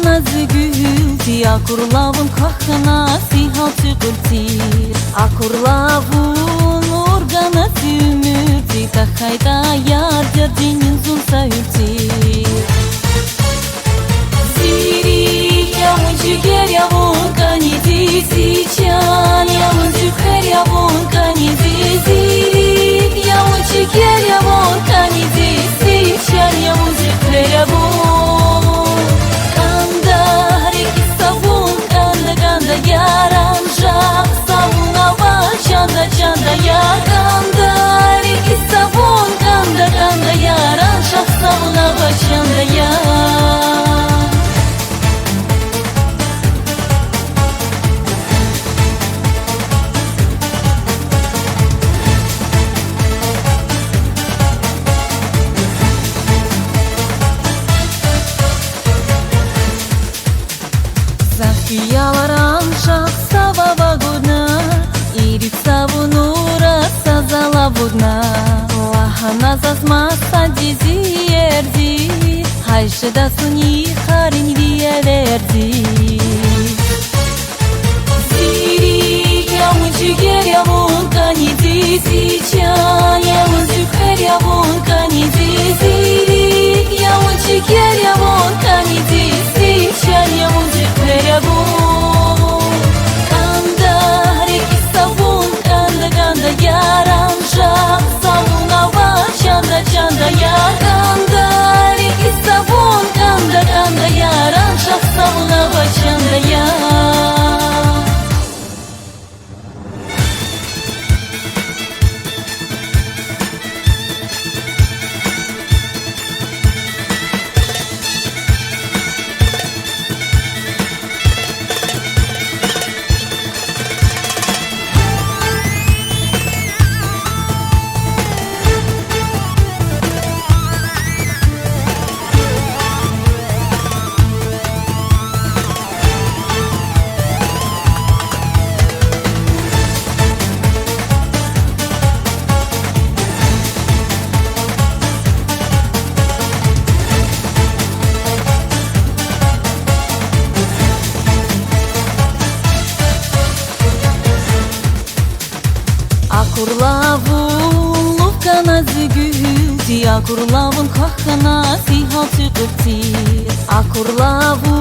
nazgülti akurlavun kahana sihalçı gülti akurlavun organası ümürti takayda yar jardinin zulsa ülti Siri yavuncu ger yavun kanizi siçan yavuncu her yavun kanizi Siri yavuncu ger yavun kanizi siçan yavuncu her yavun Çanda yakanda iki savun kanda yaran şah savuna başında ya Zahiyalar şah savava gudna Irit savunura sazala budna Lahana zazmasa dizi erdi Hayşıda suni harin diyelerdi Siri yavuncu ger yavun kanizi Siçan yavuncu her yavun kanizi Siri yavuncu ger yavun kanizi Siçan yavuncu her yavun Yaran şah savuna başanda çanda yakanda iki savun kanda yaran şah savuna başanda ya Akurlavun lufka nazgülti akurlavun kahana sihalçı gülti akurlavun